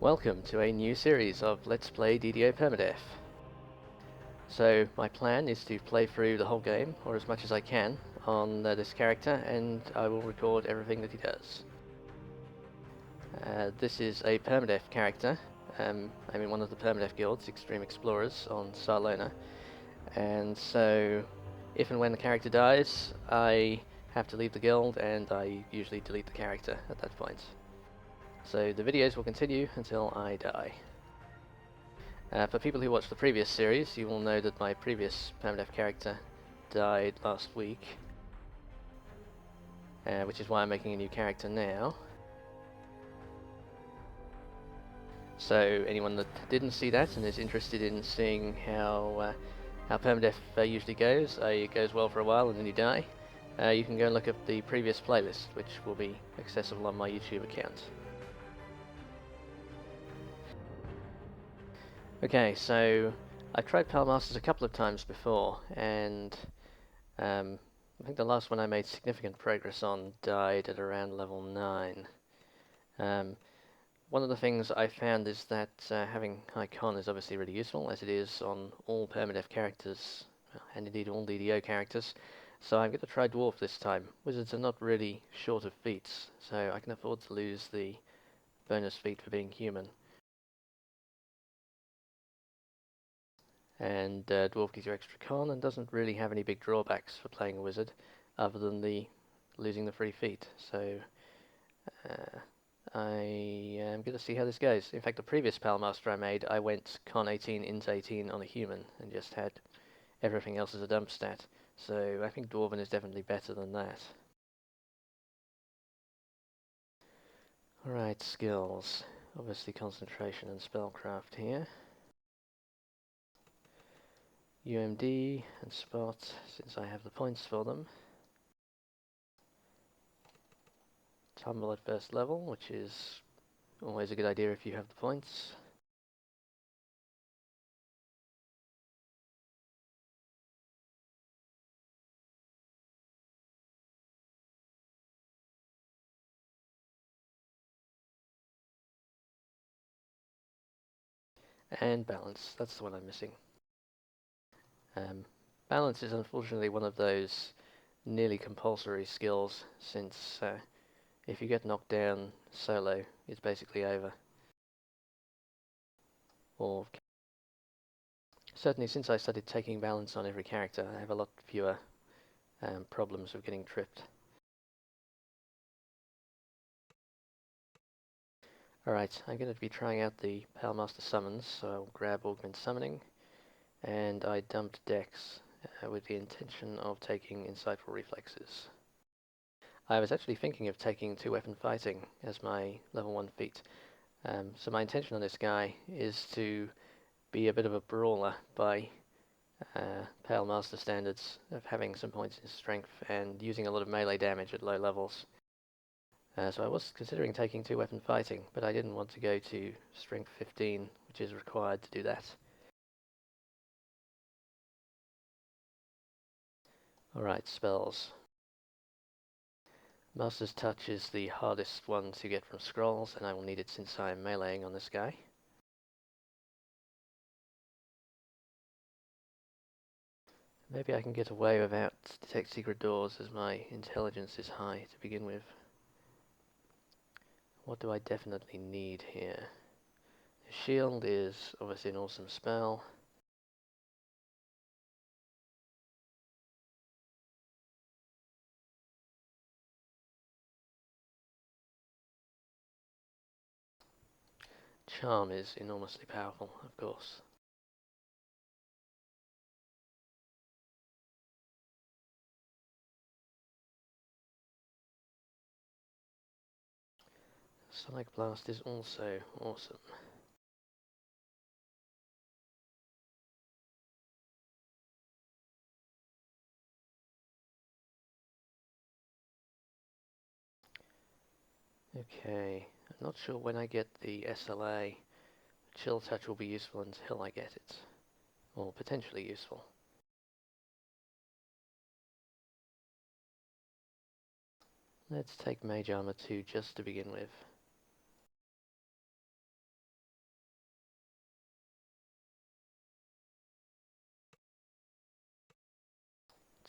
Welcome to a new series of Let's Play DDO Permadeath. So my plan is to play through the whole game, or as much as I can, on this character, and I will record everything that he does. This is a Permadeath character. I'm in one of the Permadeath guilds, Extreme Explorers, on Sarlona, and so if and when the character dies, I have to leave the guild, and I usually delete the character at that point. So the videos will continue until I die. For people who watched the previous series, you will know that my previous Permadeath character died last week, which is why I'm making a new character now. So anyone that didn't see that and is interested in seeing how Permadeath usually goes, it goes well for a while and then you die, you can go and look at the previous playlist, which will be accessible on my YouTube account. Okay, so I've tried Palmasters a couple of times before, and I think the last one I made significant progress on died at around level 9. One of the things I found is that having high con is obviously really useful, as it is on all Permadeath characters, and indeed all DDO characters. So I'm going to try Dwarf this time. Wizards are not really short of feats, so I can afford to lose the bonus feat for being human. And Dwarf gives you extra con and doesn't really have any big drawbacks for playing a wizard, other than the losing the free feat. So I am going to see how this goes. In fact, the previous Palmaster I made, I went con 18, int 18 on a human and just had everything else as a dump stat. So I think Dwarven is definitely better than that. Alright, skills. Obviously concentration and spellcraft here. UMD and spot, since I have the points for them. Tumble at first level, which is always a good idea if you have the points. And balance, that's the one I'm missing. Balance is unfortunately one of those nearly compulsory skills, since if you get knocked down solo, it's basically over. Or certainly since I started taking balance on every character, I have a lot fewer problems of getting tripped. Alright, I'm going to be trying out the Palmaster summons, so I'll grab Augment Summoning, and I dumped Dex with the intention of taking Insightful Reflexes. I was actually thinking of taking 2-weapon fighting as my level 1 feat. So my intention on this guy is to be a bit of a brawler by Palmaster standards, of having some points in strength and using a lot of melee damage at low levels. So I was considering taking 2-weapon fighting, but I didn't want to go to strength 15, which is required to do that. Alright, spells. Master's Touch is the hardest one to get from scrolls, and I will need it since I am meleeing on this guy. Maybe I can get away without detect secret doors, as my intelligence is high to begin with. What do I definitely need here? The shield is obviously an awesome spell. Charm is enormously powerful, of course. Sonic Blast is also awesome. Okay, I'm not sure when I get the SLA. Chill Touch will be useful until I get it. Or potentially useful. Let's take Mage Armor 2 just to begin with.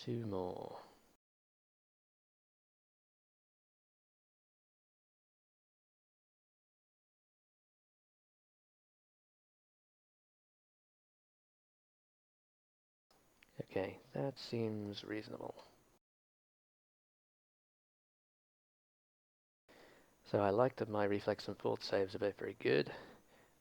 2 more. Okay, that seems reasonable. So I like that my reflex and fort saves are both very good.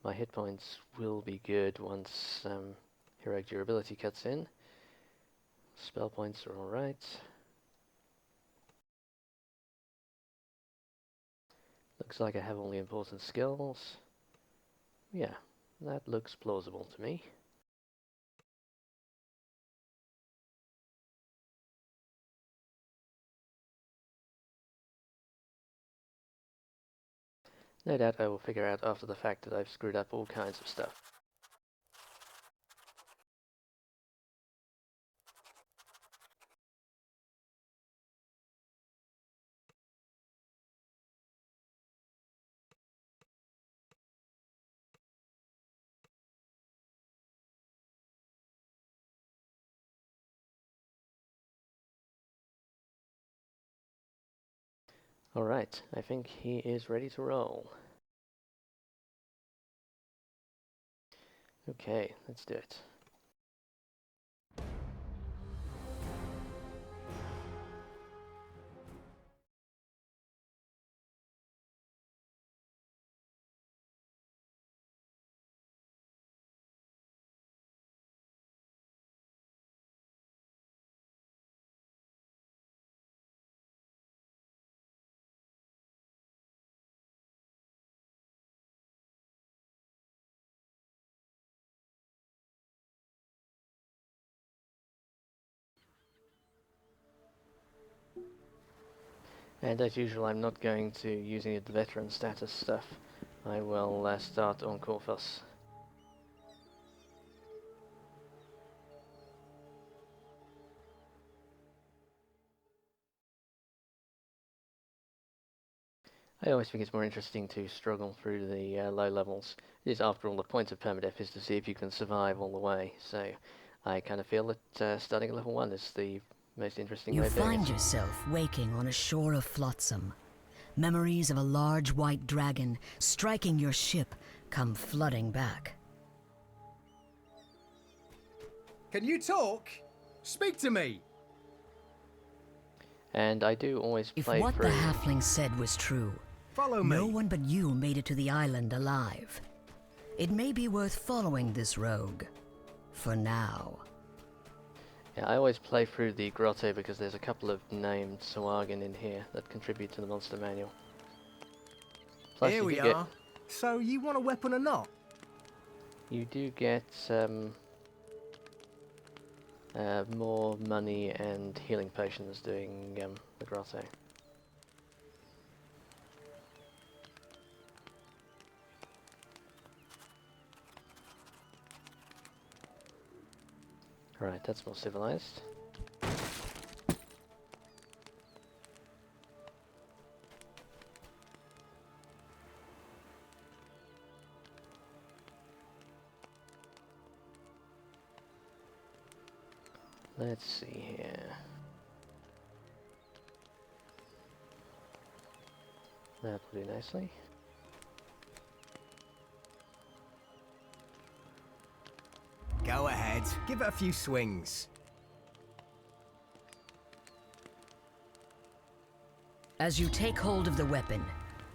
My hit points will be good once heroic durability cuts in. Spell points are alright. Looks like I have all the important skills. Yeah, that looks plausible to me. No doubt I will figure out after the fact that I've screwed up all kinds of stuff. Alright, I think he is ready to roll. Okay, let's do it. And as usual, I'm not going to use any of the veteran status stuff. I will start on Corvus. I always think it's more interesting to struggle through the low levels. It is, after all, the point of Permadeath is to see if you can survive all the way. So I kind of feel that starting at level 1 is the most interesting way You of doing find it. yourself waking on a shore of flotsam. Memories of a large white dragon striking your ship come flooding back. Can you talk? Speak to me! And I do always If play what through... the halfling said was true, Follow me. no one but you made it to the island alive. It may be worth following this rogue. For now. Yeah, I always play through the Grotto because there's a couple of named Sawagan in here that contribute to the monster manual. Plus Here we are. So you want a weapon or not? You do get more money and healing potions doing the Grotto. Alright, that's more civilized. Let's see here. That will do nicely. Go ahead. Give it a few swings. As you take hold of the weapon,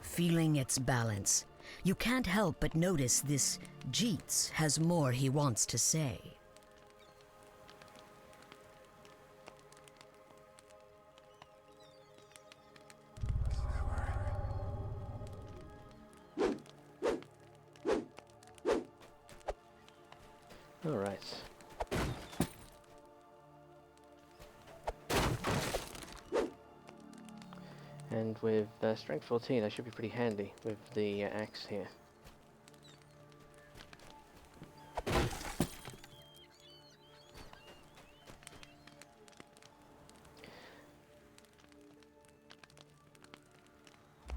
feeling its balance, you can't help but notice this Jeets has more he wants to say. Alright. And with strength 14 I should be pretty handy with the axe here.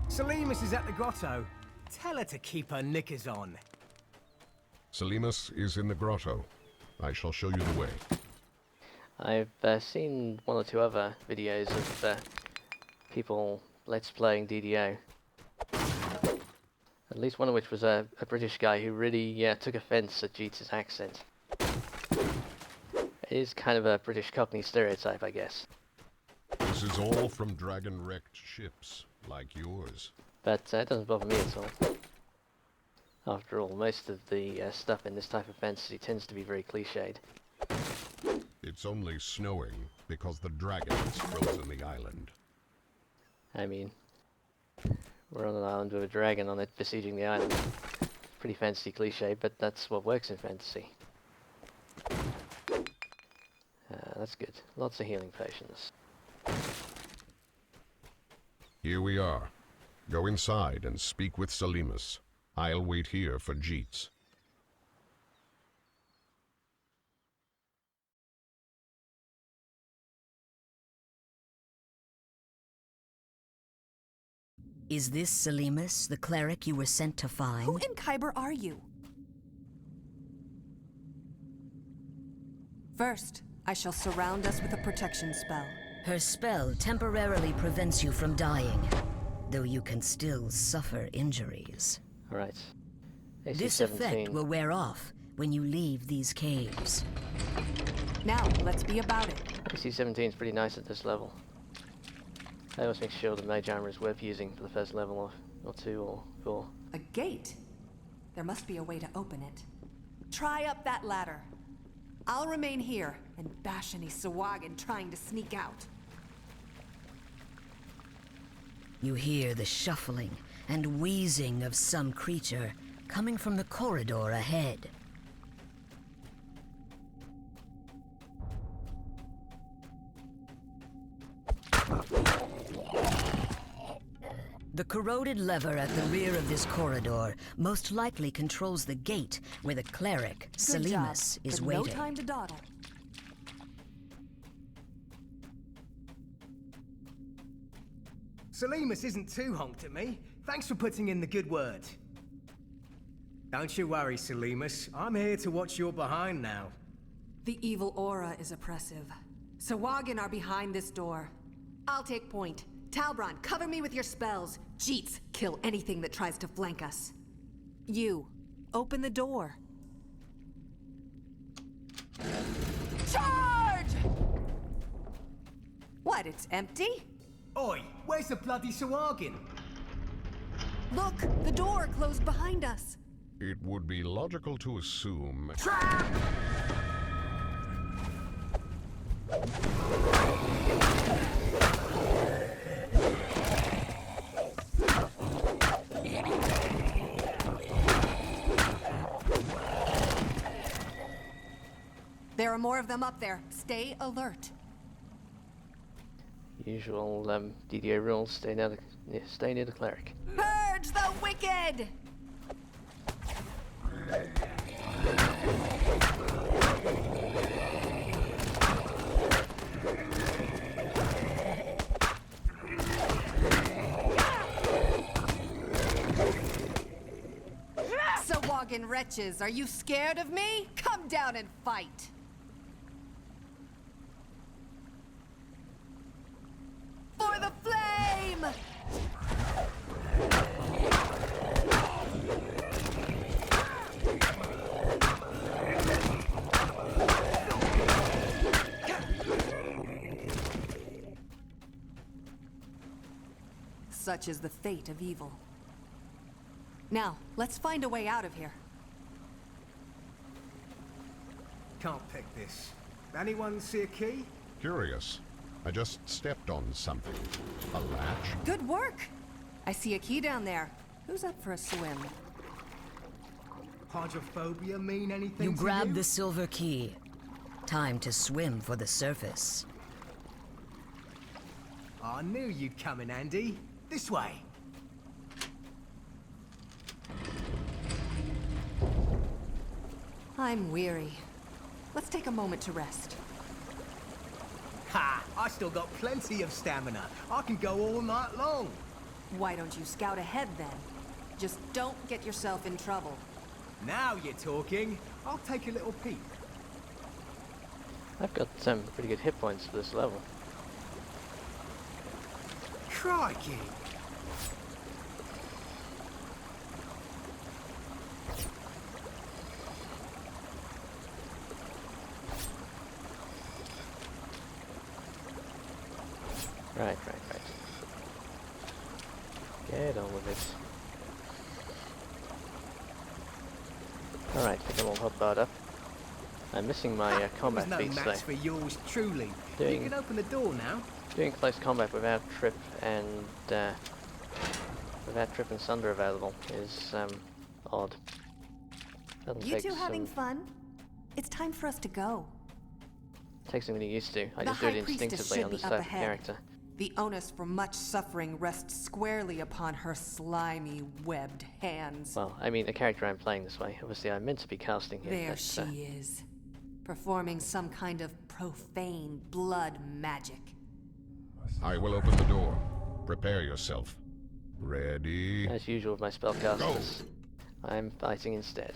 Selimus is at the grotto. Tell her to keep her knickers on. Selimus is in the grotto. I shall show you the way. I've seen one or two other videos of people let's playing DDO. At least one of which was a British guy who really took offence at Jeetz's accent. It is kind of a British Cockney stereotype, I guess. This is all from dragon-wrecked ships, like yours. But it doesn't bother me at all. After all, most of the stuff in this type of fantasy tends to be very cliched. It's only snowing because the dragon has frozen the island. I mean, we're on an island with a dragon on it besieging the island. Pretty fantasy cliche, but that's what works in fantasy. That's good. Lots of healing potions. Here we are. Go inside and speak with Selimus. I'll wait here for Jeetz. Is this Selimus, the cleric you were sent to find? Who in Kyber are you? First, I shall surround us with a protection spell. Her spell temporarily prevents you from dying, though you can still suffer injuries. Alright. AC This 17. effect will wear off when you leave these caves. Now, let's be about it. AC 17 is pretty nice at this level. I always make sure the mage armor is worth using for the first level or 2 or 4. A gate? There must be a way to open it. Try up that ladder. I'll remain here and bash any Sahuagin trying to sneak out. You hear the shuffling and wheezing of some creature coming from the corridor ahead. The corroded lever at the rear of this corridor most likely controls the gate where the cleric, Good Selimus, job, is but waiting. no time to dawdle. Selimus isn't too honked at me. Thanks for putting in the good word. Don't you worry, Selimus. I'm here to watch your behind now. The evil aura is oppressive. Sahuagin are behind this door. I'll take point. Talbron, cover me with your spells. Jeetz, kill anything that tries to flank us. You, open the door. Charge! What, it's empty? Oi, where's the bloody Sahuagin? Look, the door closed behind us. It would be logical to assume... There are more of them up there. Stay alert. Usual DDO rules, stay near the cleric. Purge the wicked! Sahuagin wretches, are you scared of me? Come down and fight! For the flame! Such is the fate of evil. Now, let's find a way out of here. Can't pick this. Anyone see a key? Curious. I just stepped on something. A latch? Good work! I see a key down there. Who's up for a swim? Hydrophobia mean anything You to grab you? the silver key. Time to swim for the surface. I knew you'd come in handy. This way. I'm weary. Let's take a moment to rest. Ha! I still got plenty of stamina. I can go all night long. Why don't you scout ahead then? Just don't get yourself in trouble. Now you're talking. I'll take a little peek. I've got some pretty good hit points for this level. Crikey! Right. Get on with it. Alright, I think I'm all hotbarred up. I'm missing my combat There's no feats match for yours, truly. You Doing- can open the door now. Doing close combat without trip and sunder available is odd. Doesn't You take two having some fun? It's time for us to go. takes some getting used to. I The just do High it Priestess instinctively should on be this up type of ahead. character. The onus for much suffering rests squarely upon her slimy, webbed hands. Well, I mean, the character I'm playing this way. Obviously, I'm meant to be casting here. There but, she is, performing some kind of profane blood magic. I will open the door. Prepare yourself. Ready? As usual with my spellcasters, I'm fighting instead.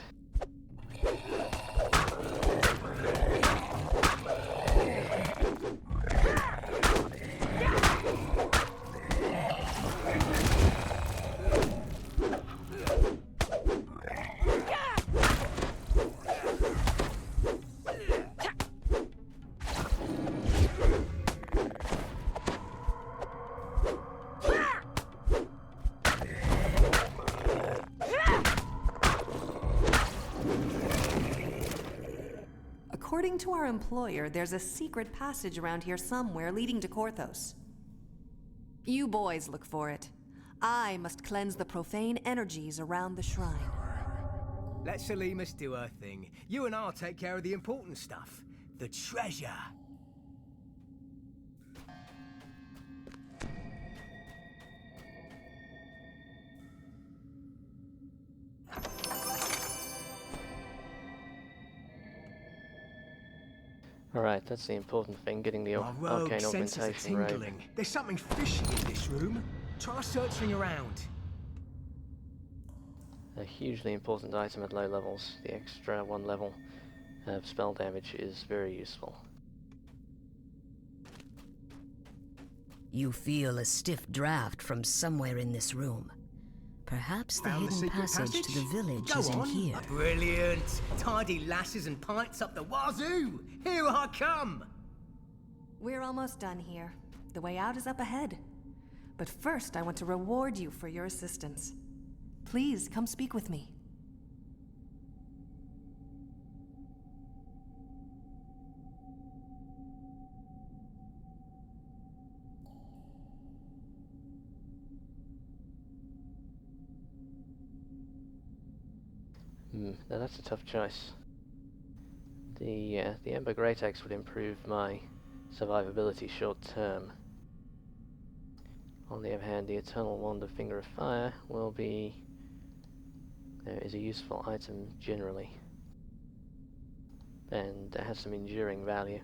According to our employer, there's a secret passage around here somewhere leading to Korthos. You boys look for it. I must cleanse the profane energies around the shrine. Let Selimus do her thing. You and I'll take care of the important stuff. The treasure. Alright, that's the important thing, getting the My rogue arcane senses are augmentation robe. tingling. There's something fishy in this room. Try searching around. A hugely important item at low levels. The extra 1 level of spell damage is very useful. You feel a stiff draft from somewhere in this room. Perhaps the Found the hidden secret passage to the village Go is in on. here. Brilliant. Tidy lasses and pints up the wazoo. Here I come. We're almost done here. The way out is up ahead. But first, I want to reward you for your assistance. Please, come speak with me. Now that's a tough choice. The Ember Great Axe would improve my survivability short term. On the other hand, the Eternal Wand of Finger of Fire will be is a useful item generally, and it has some enduring value.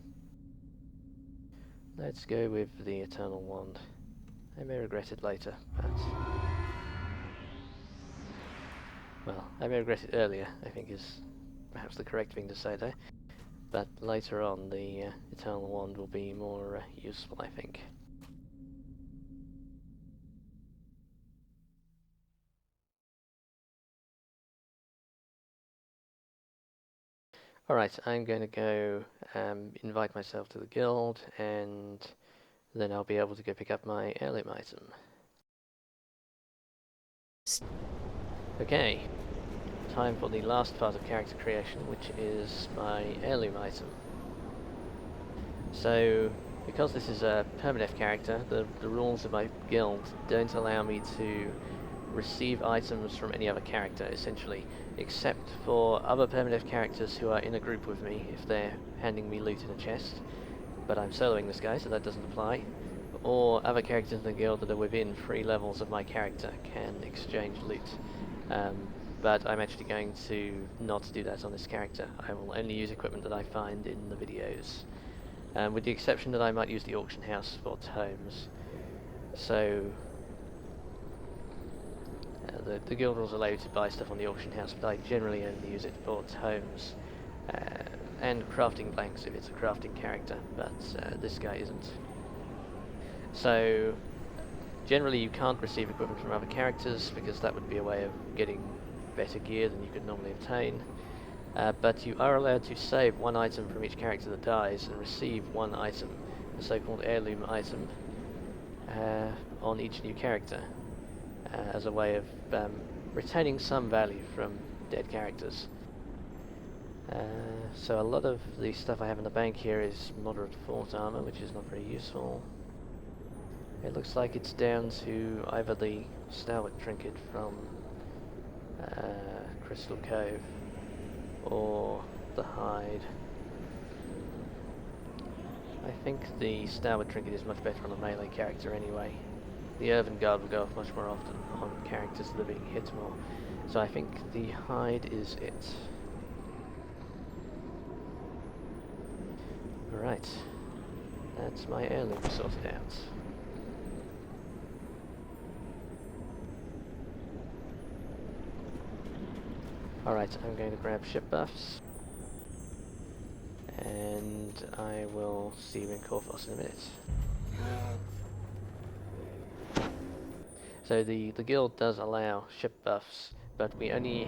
Let's go with the Eternal Wand. I may regret it later, but well, I may regret it earlier, I think is perhaps the correct thing to say there. But later on, the Eternal Wand will be more useful, I think. Alright, I'm going to go invite myself to the guild, and then I'll be able to go pick up my heirloom item. Okay, time for the last part of character creation, which is my heirloom item. So, because this is a Permadeath character, the rules of my guild don't allow me to receive items from any other character, essentially, except for other Permadeath characters who are in a group with me if they're handing me loot in a chest. But I'm soloing this guy, so that doesn't apply. Or other characters in the guild that are within 3 levels of my character can exchange loot. But I'm actually going to not do that on this character. I will only use equipment that I find in the videos. With the exception that I might use the auction house for tomes. So the guild rules allow you to buy stuff on the auction house, but I generally only use it for tomes. and crafting blanks if it's a crafting character, but this guy isn't. So generally you can't receive equipment from other characters because that would be a way of getting better gear than you could normally obtain. But you are allowed to save one item from each character that dies and receive one item, a so-called heirloom item, on each new character, as a way of retaining some value from dead characters. So a lot of the stuff I have in the bank here is moderate fort armor, which is not very useful. It looks like it's down to either the stalwart trinket from Crystal Cove or the hide. I think the stalwart trinket is much better on a melee character anyway. The Earthen Guard will go off much more often on characters that are being hit more. So I think the hide is it. Right. That's my heirloom sorted out. Alright, I'm going to grab ship buffs. And I will see you in Korphos in a minute. So the guild does allow ship buffs, but we only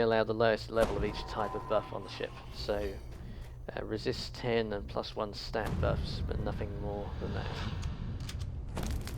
allow the lowest level of each type of buff on the ship. So resist 10 and +1 stat buffs, but nothing more than that.